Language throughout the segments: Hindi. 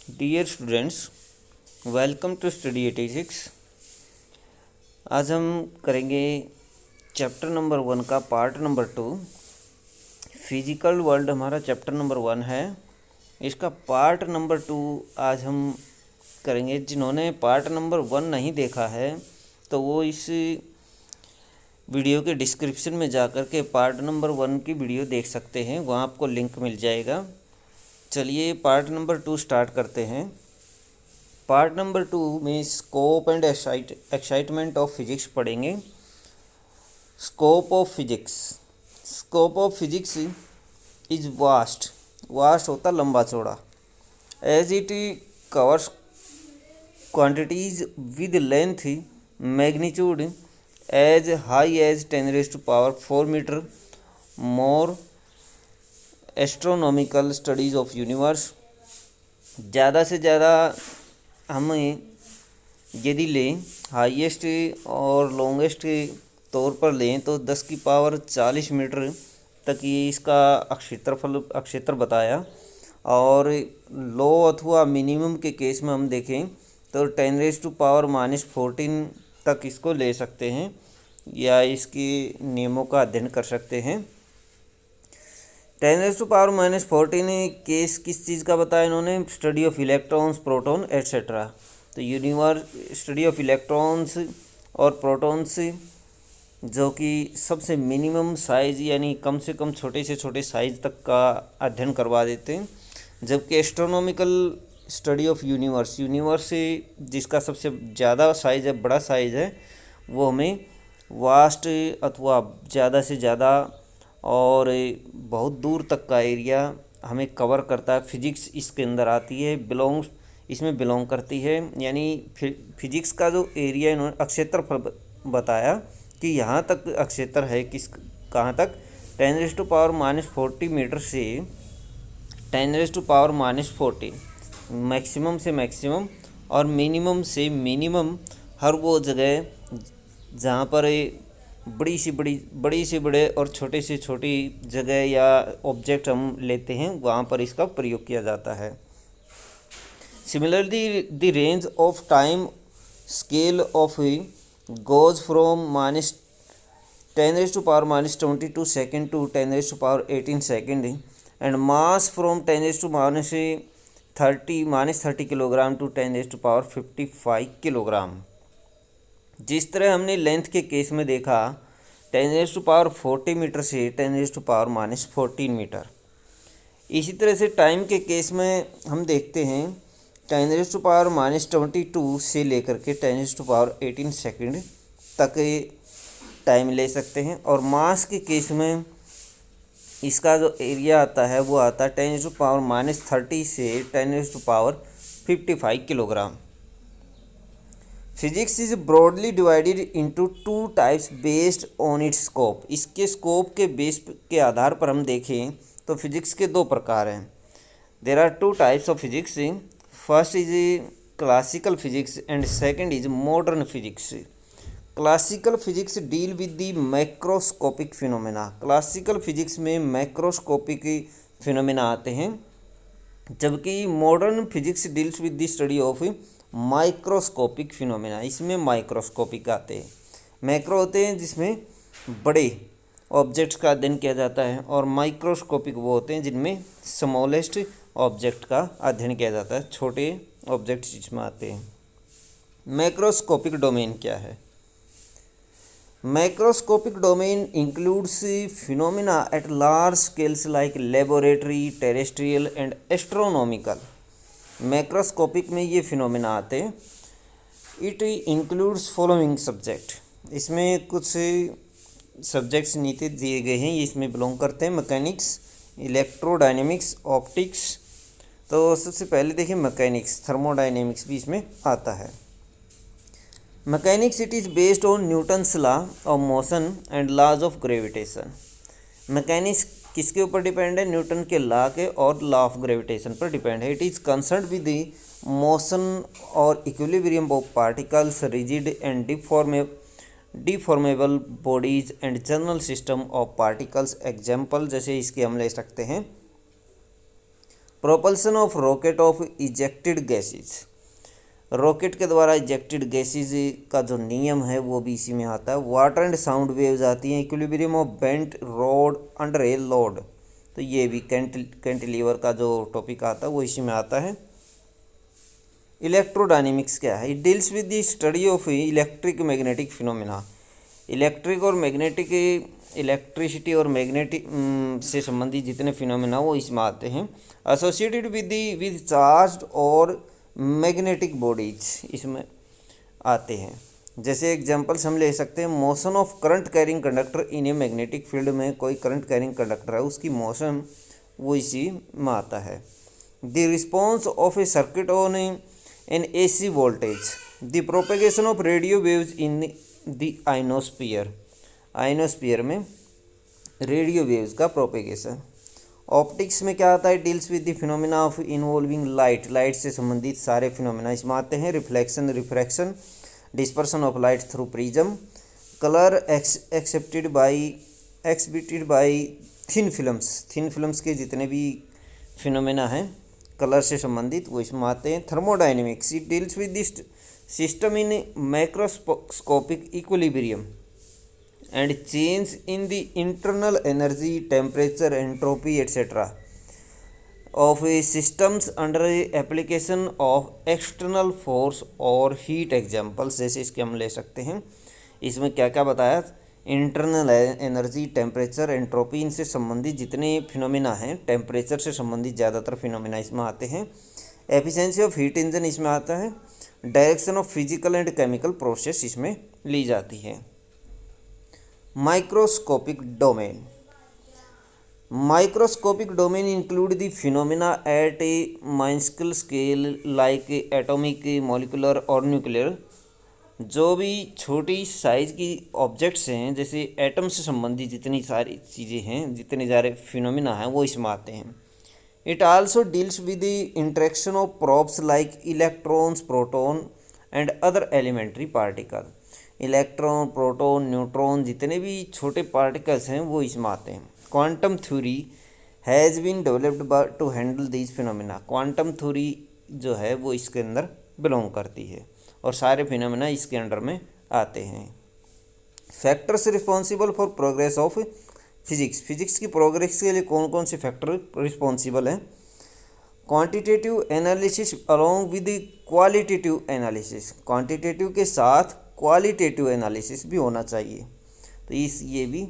Dear students, welcome to study 86। आज हम करेंगे चैप्टर नंबर 1 का पार्ट नंबर 2। फिजिकल वर्ल्ड हमारा चैप्टर नंबर 1 है। इसका पार्ट नंबर 2 आज हम करेंगे। जिन्होंने पार्ट नंबर 1 नहीं देखा है तो वो इस वीडियो के डिस्क्रिप्शन में जाकर के पार्ट नंबर 1 की वीडियो देख सकते हैं, वहाँ आपको लिंक मिल जाएगा। चलिए पार्ट नंबर 2 स्टार्ट करते हैं। पार्ट नंबर 2 में scope and excitement of physics पढ़ेंगे। Scope of physics. Scope of physics is vast. Vast होता लंबा चौड़ा। As it covers quantities with length magnitude as high as 10⁻⁴ metre. More astronomical studies of universe. ज़्यादा से ज़्यादा हम यदि लें हाईएस्ट और लॉन्गेस्ट तौर पर लें तो 10⁻40 मीटर तक ये इसका क्षेत्र बताया। और लो अथवा मिनिमम के केस में हम देखें तो 10⁻⁻14 तक इसको ले सकते हैं या इसके नियमों का अध्ययन कर सकते हैं। 10⁻⁻14 केस किस चीज़ का बताया इन्होंने? Study of electrons, proton etcetera. तो यूनिवर्स स्टडी ऑफ इलेक्ट्रॉन्स और प्रोटॉन्स जो कि सबसे मिनिमम साइज़ यानी कम से कम छोटे से छोटे साइज़ तक का अध्ययन करवा देते हैं। जबकि astronomical study of universe, universe से जिसका सबसे ज़्यादा साइज़ है, बड़ा साइज़ है, वो हमें वास्ट अथवा ज़्यादा से ज़्यादा और बहुत दूर तक का एरिया हमें कवर करता है। फिजिक्स इसके अंदर आती है, इसमें बिलोंग करती है। यानी फिजिक्स का जो एरिया इन्होंने क्षेत्रफल बताया कि यहाँ तक क्षेत्र है, कहाँ तक 10⁻⁻40 मीटर से 10⁻⁻40 मैक्सिमम से मैक्सिमम और मिनिमम से मिनिमम हर वो जगह जहाँ पर बड़ी से बड़े और छोटे से छोटी जगह या ऑब्जेक्ट हम लेते हैं, वहाँ पर इसका प्रयोग किया जाता है। Similarly the range of time scale of goes from -10⁻⁻22 second to 10⁻18 second and mass from 10⁻30 kilogram to 10⁻55 kilogram. जिस तरह हमने लेंथ के केस में देखा 10⁻40 मीटर से 10⁻14 मीटर, इसी तरह से टाइम के केस में हम देखते हैं 10⁻22 से लेकर के 10⁻18 सेकंड तक टाइम ले सकते हैं। और मास के केस में इसका जो एरिया आता है वो आता है 10⁻30 से 10⁻55 kilogram. Physics is broadly divided into 2 types based on it's scope. इसके स्कोप के बेस के आधार पर हम देखें तो फिजिक्स के 2 प्रकार हैं। There are 2 types of physics. First is classical physics and second is modern physics. Classical physics deal with the macroscopic phenomena. Classical physics में मैक्रोस्कोपिक फिनोमेना आते हैं, जबकि modern physics deals with the study of microscopic phenomena. इसमें माइक्रोस्कोपिक आते हैं। मैक्रो होते हैं जिसमें बड़े ऑब्जेक्ट्स का अध्ययन किया जाता है, और माइक्रोस्कोपिक वो होते हैं जिनमें स्मॉलेस्ट ऑब्जेक्ट का अध्ययन किया जाता है, छोटे ऑब्जेक्ट्स जिसमें आते हैं। मैक्रोस्कोपिक डोमेन क्या है? Macroscopic domain includes phenomena at large scales like laboratory, terrestrial and astronomical. Macroscopic में ये फिनोमेना आते हैं। It includes following subject. इसमें कुछ सब्जेक्ट्स नीचे दिए गए हैं, ये इसमें बिलोंग करते हैं। Mechanics, electrodynamics, optics. तो सबसे पहले देखिए मैकेनिक्स, थर्मोडायनेमिक्स भी इसमें आता है। Mechanics it is based on Newton's law of motion and laws of gravitation. Mechanics किसके ऊपर डिपेंड है? न्यूटन के लॉ के और लॉ ऑफ ग्रेविटेशन पर डिपेंड है। It is concern with the motion और equilibrium of particles, rigid and deformable bodies and general system of particles. Example जैसे इसके हम ले सकते हैं propulsion of rocket of ejected gases, rocket के द्वारा इजेक्टेड गैसेज का जो नियम है वो भी इसी में आता है। वाटर एंड साउंड वेव्स आती हैं। Equilibrium of bent road under a load, तो ये भी कैंटिलीवर का जो टॉपिक आता है वो इसी में आता है। इलेक्ट्रोडायनेमिक्स क्या है? It deals with the study of electric magnetic phenomena, electric और मैग्नेटिक, इलेक्ट्रिसिटी और मैग्नेटिक से संबंधित जितने फिनोमिना वो इसमें आते हैं। एसोसिएटेड विद चार्ज्ड और मैग्नेटिक बॉडीज इसमें आते हैं। जैसे एग्जांपल्स हम ले सकते हैं, motion of current carrying conductor in a magnetic field में कोई करंट कैरिंग कंडक्टर है उसकी मोशन वो इसी में आता है। The response of A circuit on an AC voltage, the propagation of radio waves in the ionosphere, ionosphere में रेडियो वेव्स का प्रोपेगेशन। ऑप्टिक्स में क्या आता है? Deals with the phenomena of involving light, light से संबंधित सारे फिनोमिना इसमें आते हैं। Reflection, refraction, dispersion of light through prism, colour accepted by thin films, thin films के जितने भी फिनोमिना हैं कलर से संबंधित वो इसमें आते हैं। Thermodynamics, it deals with this system in macroscopic equilibrium and change in the internal energy, temperature, entropy etcetera of A systems under application of external force और हीट। एग्जाम्पल्स जैसे इसके हम ले सकते हैं। इसमें क्या क्या बताया? इंटरनल एनर्जी, टेम्परेचर, एंट्रोपी, इनसे संबंधित जितने फिनोमिना हैं, टेम्परेचर से संबंधित ज़्यादातर फिनोमिना इसमें आते हैं। एफिशिएंसी ऑफ हीट इंजन इसमें आता है। Direction of physical and chemical process इसमें ली जाती है। Microscopic domain, microscopic domain include the phenomena at a minuscule scale like atomic, molecular और न्यूक्लियर, जो भी छोटी साइज की ऑब्जेक्ट्स हैं जैसे एटम से संबंधित जितनी सारी चीज़ें हैं, जितने सारे फिनोमिना हैं वो इसमें आते हैं। It also deals with the interaction of probes like electrons, proton and other elementary particle, electron, proton, neutron, जितने भी छोटे पार्टिकल्स हैं वो इसमें आते हैं। Quantum theory has been developed to handle these phenomena, quantum theory जो है वो इसके अंदर बिलोंग करती है और सारे फिनोमिना इसके अंडर में आते हैं। Factors responsible for progress of physics, physics की प्रोग्रेस के लिए कौन कौन से फैक्टर रिस्पॉन्सिबल हैं? Quantitative analysis along with qualitative analysis, quantitative के साथ क्वालिटेटिव एनालिसिस भी होना चाहिए, तो ये भी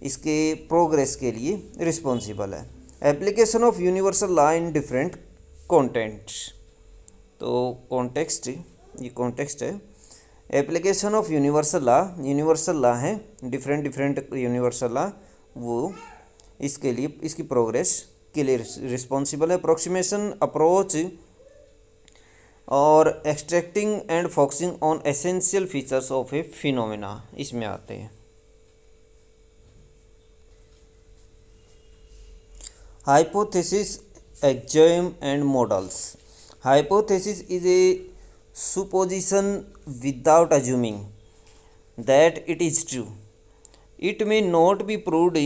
इसके प्रोग्रेस के लिए रिस्पॉन्सिबल है। Application of universal law in different contents, तो कॉन्टेक्स्ट, ये कॉन्टेक्स्ट है। एप्लीकेशन ऑफ यूनिवर्सल लॉ है, डिफरेंट यूनिवर्सल लॉ, वो इसके लिए, इसकी प्रोग्रेस के लिए रिस्पॉन्सिबल है। अप्रोक्सीमेशन, अप्रोच और extracting and focusing on essential features of a phenomena इसमें आते हैं। Hypothesis, axiom and models. Hypothesis is a supposition without assuming that it is true. It may not be proved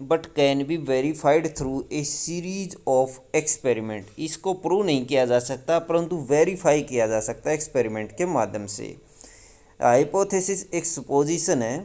but can be verified through a series of experiment. इसको प्रूव नहीं किया जा सकता परंतु वेरीफाई किया जा सकता है एक्सपेरिमेंट के माध्यम से। हाइपोथेसिस एक सुपोजिशन है,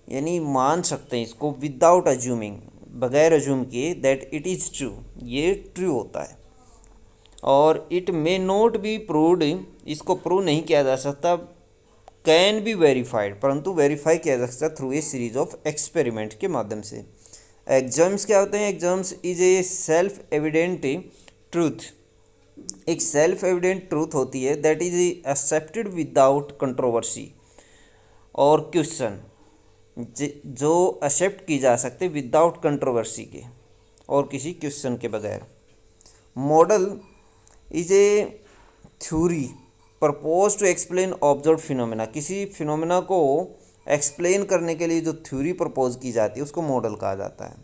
यानी मान सकते हैं इसको विदाउट अज्यूमिंग, बगैर अज्यूम किए, दैट इट इज़ ट्रू, ये ट्रू होता है। और it may not be proved, इसको प्रूव नहीं किया जा सकता, कैन बी वेरीफाइड, परंतु वेरीफाई किया जा सकता through a series of experiment के माध्यम से। एग्जाम्स क्या होते हैं? Exams is a self evident truth, एक सेल्फ एविडेंट ट्रूथ होती है that is accepted without controversy और क्वेश्चन, जो एक्सेप्ट की जा सकते विदाउट कंट्रोवर्सी के और किसी क्वेश्चन के बगैर। Model is a theory propose to explain observe phenomena, किसी फिनोमिना को एक्सप्लेन करने के लिए जो थ्योरी प्रपोज की जाती है उसको मॉडल कहा जाता है।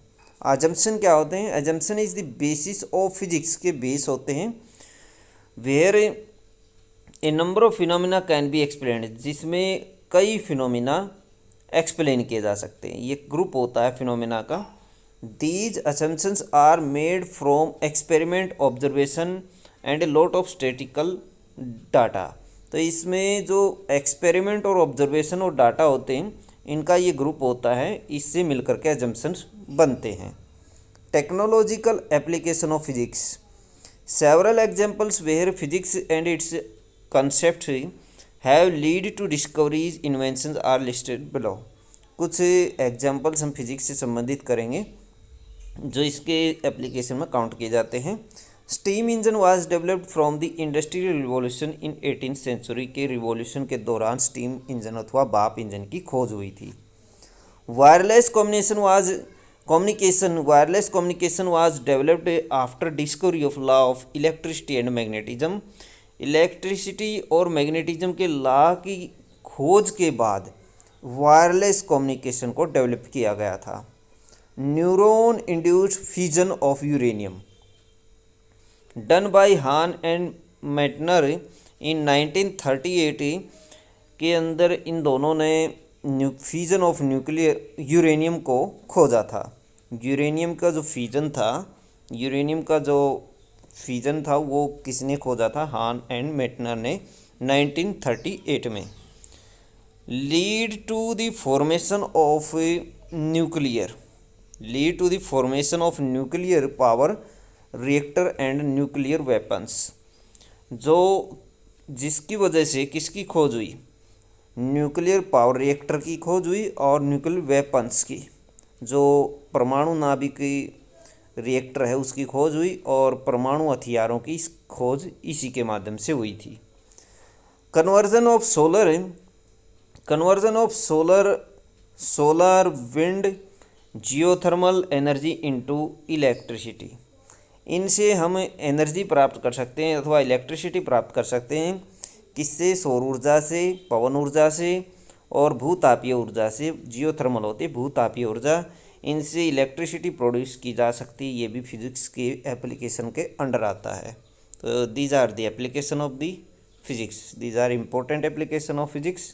अजम्पशन क्या होते हैं? Assumption is the basis of physics के बेस होते हैं, where a number of phenomena can be explained, जिसमें कई फिनोमिना एक्सप्लेन किए जा सकते हैं। ये ग्रुप होता है फिनोमिना का These assumptions are made from experiment, observation and a lot of statistical data. तो इसमें जो एक्सपेरिमेंट और ऑब्जर्वेशन और डाटा होते हैं, इनका ये ग्रुप होता है, इससे मिलकर के एजम्पशंस बनते हैं. Technological application of physics. Several examples where physics and its concepts have lead to discoveries inventions are listed below. कुछ एग्जाम्पल्स हम फिजिक्स से संबंधित करेंगे जो इसके एप्लीकेशन में काउंट किए जाते हैं. Steam engine was developed from the industrial revolution in 18th century के रिवॉल्यूशन के दौरान स्टीम इंजन अथवा भाप इंजन की खोज हुई थी. Wireless communication was developed after discovery of law of electricity and magnetism. Electricity और मैग्नेटिज्म के लॉ की खोज के बाद वायरलेस कम्युनिकेशन को डेवलप किया गया था. Neuron induced fusion of uranium done by हान एंड मेटनर इन 1938 के अंदर इन दोनों ने फ्यूजन ऑफ न्यूक्लियर यूरेनियम को खोजा था. यूरेनियम का जो फ्यूजन था वो किसने खोजा था? हान एंड मेटनर ने 1938 में. Lead to the formation of nuclear power reactor and nuclear weapons. जो जिसकी वजह से किसकी खोज हुई? न्यूक्लियर पावर रिएक्टर की खोज हुई और न्यूक्लियर वेपन्स की, जो परमाणु नाभिक रिएक्टर है उसकी खोज हुई और परमाणु हथियारों की खोज इसी के माध्यम से हुई थी. Conversion of solar wind geothermal energy into electricity. इनसे हम एनर्जी प्राप्त कर सकते हैं अथवा इलेक्ट्रिसिटी प्राप्त कर सकते हैं. किससे? सौर ऊर्जा से, पवन ऊर्जा से और भूतापीय ऊर्जा से. जियोथर्मल होती है भूतापीय ऊर्जा, इनसे इलेक्ट्रिसिटी प्रोड्यूस की जा सकती है. ये भी फिजिक्स के एप्लीकेशन के अंडर आता है. तो these are the application of the physics. These are important application of physics.